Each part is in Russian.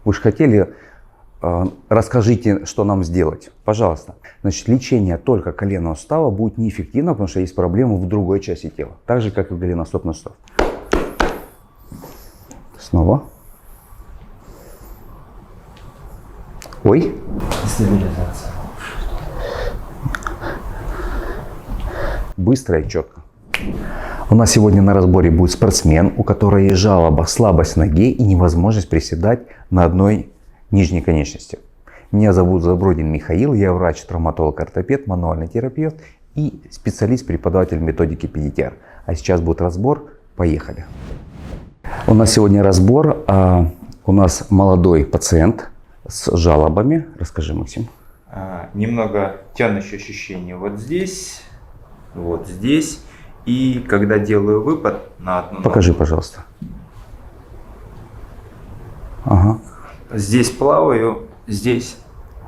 Вы же хотели, расскажите, что нам сделать. Пожалуйста. Значит, лечение только коленного сустава будет неэффективно, потому что есть проблемы в другой части тела. Так же, как и голеностопный сустав. Снова. Ой. Стабилизация. Быстро и четко. У нас сегодня на разборе будет спортсмен, у которого есть жалоба, слабость в ноге и невозможность приседать на одной нижней конечности. Меня зовут Забродин Михаил, я врач-травматолог-ортопед, мануальный терапевт и специалист-преподаватель методики PDTR. А сейчас будет разбор. Поехали. У нас сегодня разбор. У нас молодой пациент с жалобами. Расскажи, Максим. Немного тянущее ощущение вот здесь. И когда делаю выпад на одну Покажи, ногу, пожалуйста. Ага. здесь плаваю, здесь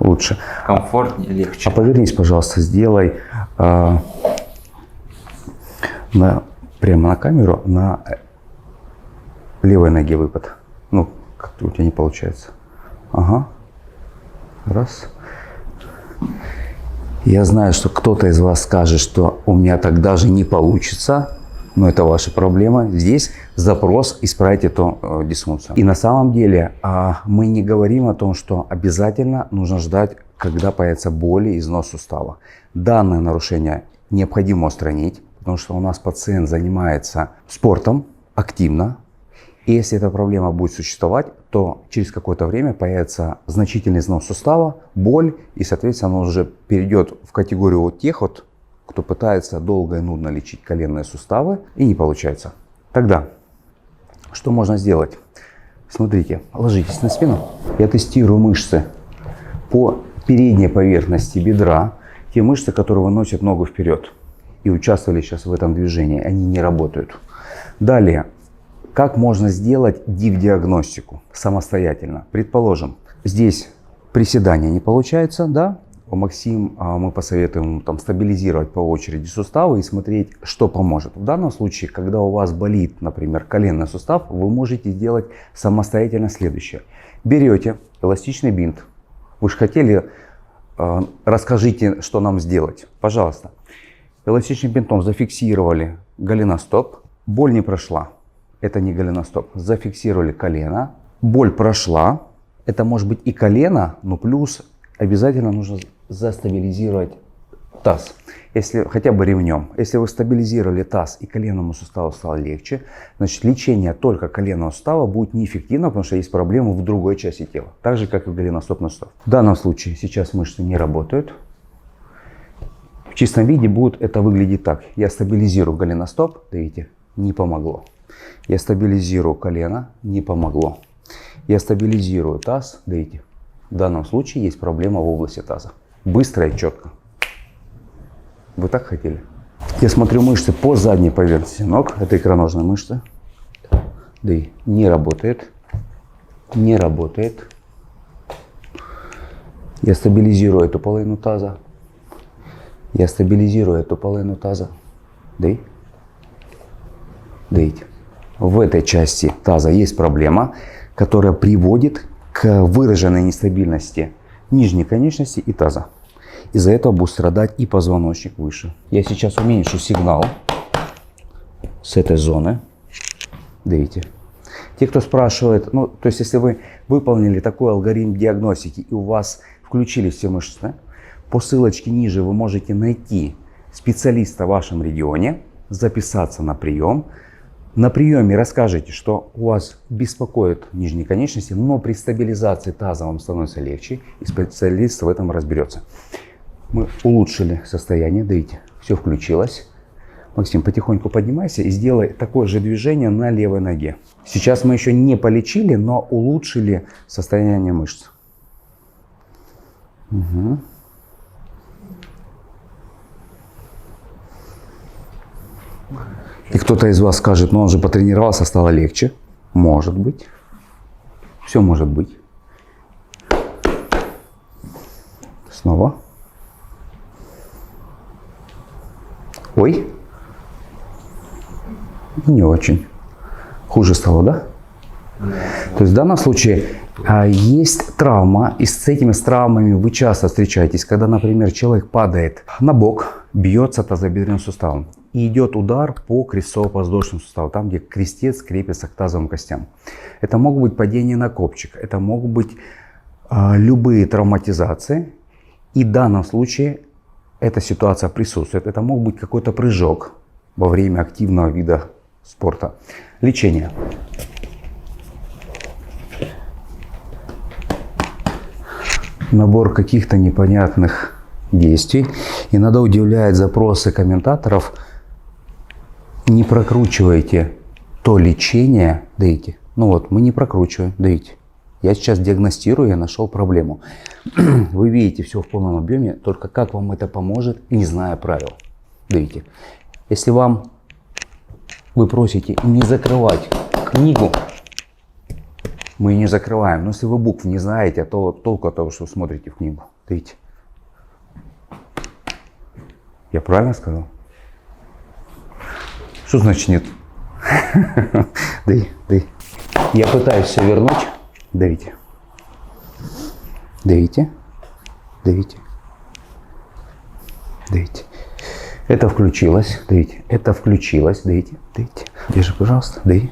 Лучше. комфортнее, легче. А повернись, пожалуйста, сделай прямо на камеру на левой ноге выпад. Ну, как-то у тебя не получается. Ага. Раз. Я знаю, что кто-то из вас скажет, что у меня так даже не получится, но это ваша проблема. Здесь запрос исправить эту дисфункцию. И на самом деле мы не говорим о том, что обязательно нужно ждать, когда появится боль и износ сустава. Данное нарушение необходимо устранить, потому что у нас пациент занимается спортом активно. И если эта проблема будет существовать, то через какое-то время появится значительный износ сустава, боль, и, соответственно, он уже перейдет в категорию тех, кто пытается долго и нудно лечить коленные суставы, и не получается. Тогда, что можно сделать? Смотрите, ложитесь на спину. Я тестирую мышцы по передней поверхности бедра, те мышцы, которые выносят ногу вперед, и участвовали сейчас в этом движении, они не работают. Далее. Как можно сделать диагностику самостоятельно? Предположим, здесь приседания не получается, да? У Максима мы посоветуем там стабилизировать по очереди суставы и смотреть, что поможет. В данном случае, когда у вас болит, например, коленный сустав, вы можете сделать самостоятельно следующее. Берете эластичный бинт. Вы же хотели, расскажите, что нам сделать. Пожалуйста. Эластичным бинтом зафиксировали голеностоп. Боль не прошла. Это не голеностоп. Зафиксировали колено. Боль прошла. Это может быть и колено, но плюс обязательно нужно застабилизировать таз. Если хотя бы ремнем. Если вы стабилизировали таз и коленному суставу стало легче, значит лечение только коленного сустава будет неэффективно, потому что есть проблемы в другой части тела. Так же, как и голеностопный сустав. В данном случае сейчас мышцы не работают. В чистом виде будет это выглядеть так. Я стабилизирую голеностоп, видите, не помогло. Я стабилизирую колено, не помогло. Я стабилизирую таз, видите, в данном случае есть проблема в области таза. Быстро и четко. Вы так хотели? Я смотрю мышцы по задней поверхности ног, это икроножные мышцы. Да и не работает, не работает. Я стабилизирую эту половину таза. Я стабилизирую эту половину таза. Да и видите. В этой части таза есть проблема, которая приводит к выраженной нестабильности нижней конечности и таза. Из-за этого будет страдать и позвоночник выше. Я сейчас уменьшу сигнал с этой зоны. Видите. Те, кто спрашивает, то есть если вы выполнили такой алгоритм диагностики и у вас включились все мышцы, по ссылочке ниже вы можете найти специалиста в вашем регионе, записаться на прием. На приеме расскажите, что у вас беспокоит нижние конечности, но при стабилизации таза вам становится легче, и специалист в этом разберется. Мы улучшили состояние, видите, все включилось. Максим, потихоньку поднимайся и сделай такое же движение на левой ноге. Сейчас мы еще не полечили, но улучшили состояние мышц. Угу. И кто-то из вас скажет, он же потренировался, стало легче. Может быть. Все может быть. Снова. Ой. Не очень. Хуже стало, да? То есть в данном случае Есть травма, и с этими травмами вы часто встречаетесь, когда, например, человек падает на бок, бьется тазобедренным суставом, и идет удар по крестово-подвздошному суставу, там, где крестец крепится к тазовым костям. Это могут быть падения на копчик, это могут быть любые травматизации, и в данном случае эта ситуация присутствует. Это мог быть какой-то прыжок во время активного вида спорта. Лечение. Набор каких-то непонятных действий. Иногда удивляет запросы комментаторов. Не прокручивайте то лечение, даите. Ну вот, мы не прокручиваем, даите. Я сейчас диагностирую, я нашел проблему. Вы видите все в полном объеме, только как вам это поможет, не зная правил. Даите. Если вы просите не закрывать книгу, мы не закрываем. Но если вы букв не знаете, то толку от того, что вы смотрите в книгу. Даите. Я правильно сказал? Что значит нет? Дай. Я пытаюсь все вернуть. Давите. Давите. Давите. Давите. Это включилось. Давите. Это включилось. Давите. Давите. Держи, пожалуйста. Дай.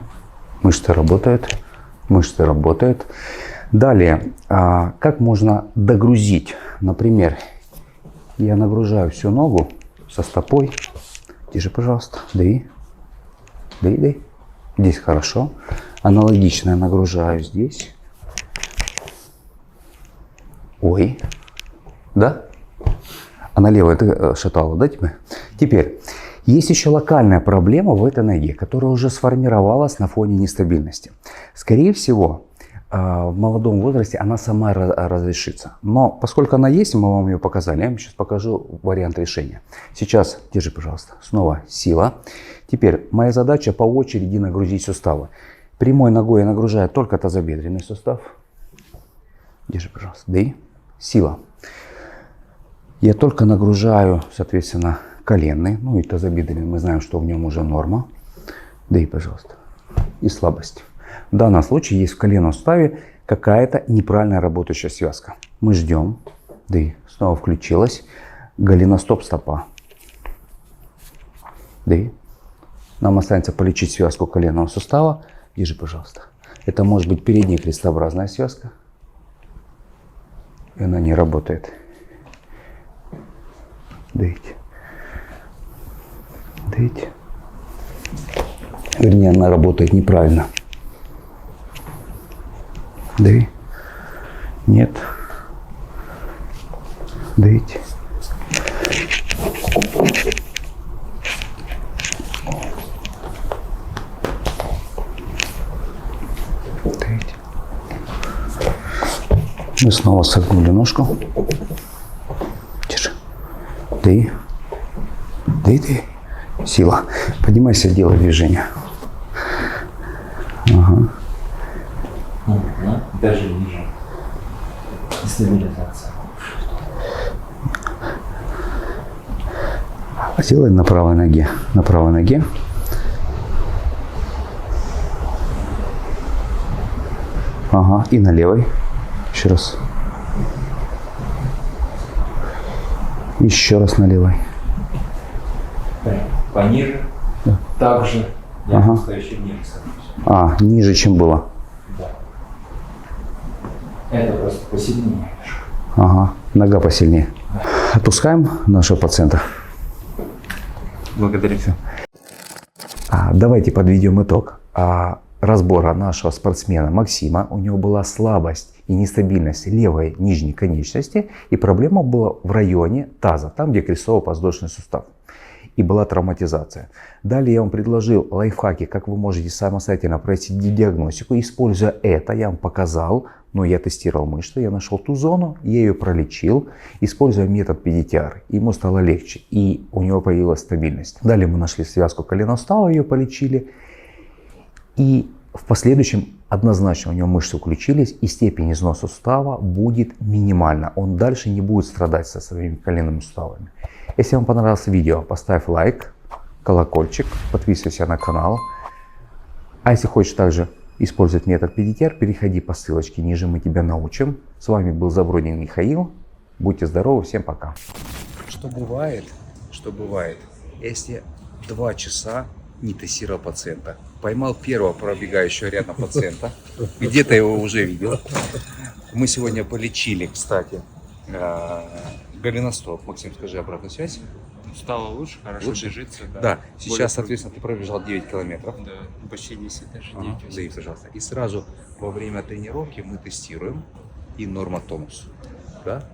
Мышцы работают. Мышцы работают. Далее, как можно догрузить? Например, я нагружаю всю ногу со стопой. Держи, пожалуйста. Дай. Дай. Здесь хорошо. Аналогично я нагружаю здесь. Ой. Да? А налево это шатало, да, тебе? Теперь, есть еще локальная проблема в этой ноге, которая уже сформировалась на фоне нестабильности. Скорее всего, в молодом возрасте она сама разрешится. Но поскольку она есть, мы вам ее показали, я вам сейчас покажу вариант решения. Сейчас, держи, пожалуйста, снова сила. Теперь моя задача по очереди нагрузить суставы. Прямой ногой я нагружаю только тазобедренный сустав. Держи, пожалуйста. Дай. Сила. Я только нагружаю, соответственно, коленный, ну и тазобедренный. Мы знаем, что в нем уже норма. Дай, пожалуйста. И слабость. В данном случае есть в коленном суставе какая-то неправильно работающая связка. Мы ждем. Дай. Снова включилась. Голеностоп стопа. Дай. Нам останется полечить связку коленного сустава. Держи, пожалуйста. Это может быть передняя крестообразная связка. И она не работает. Дайте. Дайте. Вернее, она работает неправильно. Дай. Нет. Дайте. Мы снова согнули ножку. Держи. Дай. Дай. Сила. Поднимайся, делай движение. Ага. Даже ниже. Стабилизация. Сделай на правой ноге. На правой ноге. Ага. И на левой. Еще раз. Еще раз на левой. Пониже. Да. Также. Я ага. еще ниже сажусь. Ниже, чем было. Да. Это просто посильнее. Ага. Нога посильнее. Да. Отпускаем нашего пациента. Благодарю. Давайте подведем итог разбора нашего спортсмена Максима. У него была слабость и нестабильность левой нижней конечности, и проблема была в районе таза, там, где крестово-подвздошный сустав. И была травматизация. Далее я вам предложил лайфхаки, как вы можете самостоятельно пройти диагностику. Используя это, я вам показал, но я тестировал мышцы, я нашел ту зону, я ее пролечил, используя метод PDTR. Ему стало легче, и у него появилась стабильность. Далее мы нашли связку коленного сустава, ее полечили. И в последующем однозначно у него мышцы включились, и степень износа сустава будет минимальна. Он дальше не будет страдать со своими коленными суставами. Если вам понравилось видео, поставь лайк, колокольчик, подписывайся на канал. А если хочешь также использовать метод PDTR, переходи по ссылочке ниже, мы тебя научим. С вами был Забродин Михаил. Будьте здоровы, всем пока. Что бывает, если 2 часа не тестировал пациента? Поймал первого пробегающего рядом пациента, где-то его уже видел. Мы сегодня полечили, кстати, голеностоп. Максим, скажи обратную связь. Стало лучше, хорошо Лучше? держится. Да, сейчас, соответственно, ты пробежал 9 километров. Да, почти 10, даже Ага, 9. Дави, пожалуйста. И сразу во время тренировки мы тестируем и нормотонус. Да?